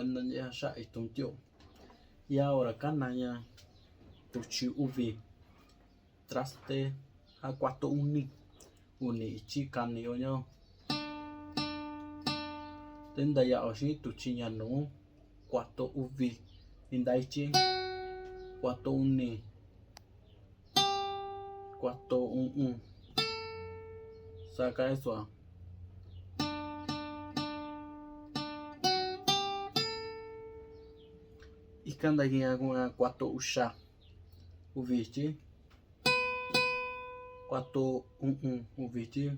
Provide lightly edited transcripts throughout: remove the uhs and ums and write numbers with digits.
cuenta ya y tuntio. Y ahora canaña tuchi uvi traste a cuatro uni chica ni oño. Tenda ya oshi tuchi ya no cuatro uvi indaichi cuatro uni cuatro saca eso. Y canda ya con cuatro usha uvichi cuatro uvichi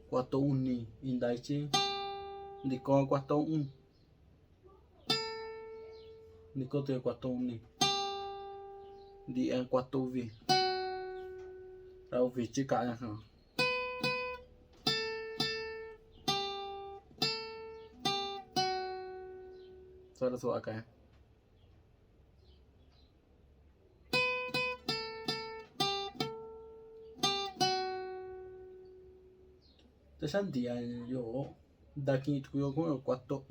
cuatro uni indaichi Nico cuatro Nico te cuatro uni di en cuatro uvi ra uvichi cả ha sao số cái te sandia yo daqui tu con cuatro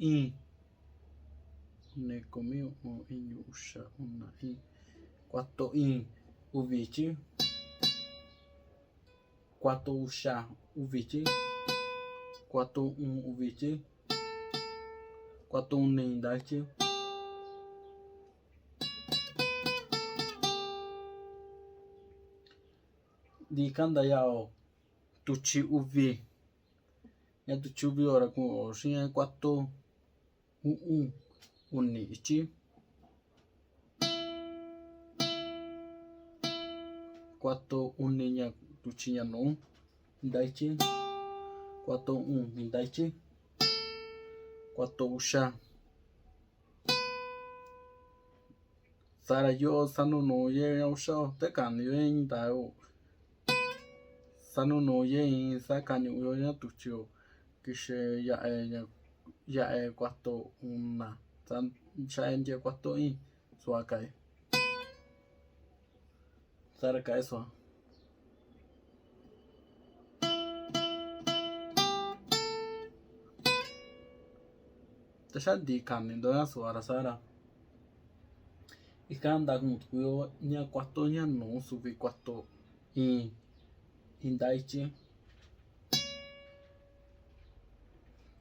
ne comió usha una cuatro uvichi quatro usha uvichi quatro uvichi quatro unidade di canda yao tuchi uvi ya tuchi uvi ora con osinha quatro unichi quatro uninya tuchi ya no daichi quatro daichi quatro usha Sara yo sanu no ye usha te kan yo en dao sanu no ye sa kan yo ya tuchio kishe ya quatro una san cha en ya quatro so kai Sara ka eso te shan di kan ndo ya so ara Sara y canda con tuyo nya quatro nya no subi quatro indaichi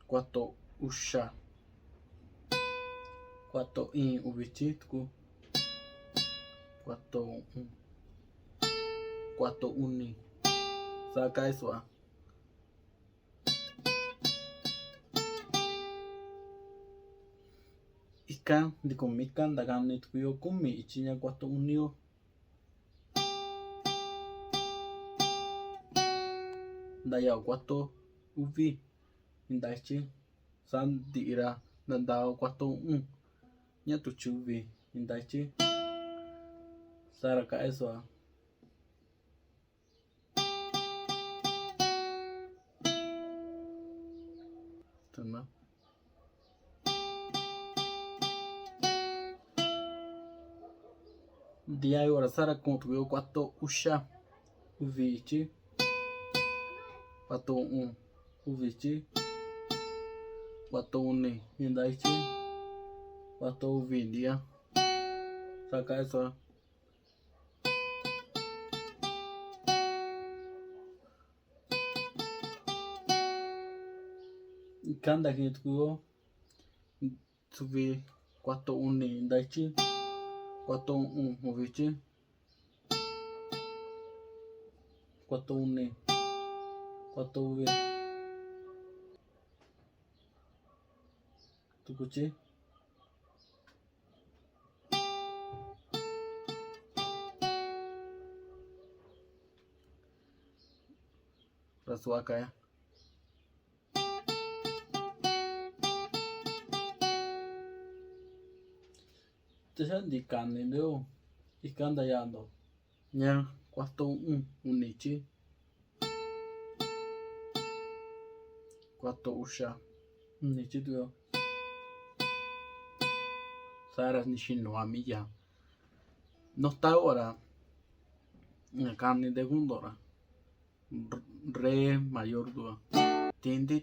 quatro usha quatro uvichi quatro uni saca eso Ikan di komikan dagan ni tuyo kumi ichinya quatro unio daya quatro uvi indaichi san dira dandao quatro nya tuchi uvi indaichi Sara ka eso Tama Dia ora Sara contribuiu quatro usha uvichi quatro uvichi quatro uni indaichi quatro uvidia saca eso Canda que tu subi quatro uni indaichi quatro uvichi quatro uni quatro uvi tukuchi rasuaka ya te shan di kan ni leo ikanda yando nya quatro unichi quatro usha unichi tu Sara nishino amiya no está ahora carne de Gundora re mayor dua tindi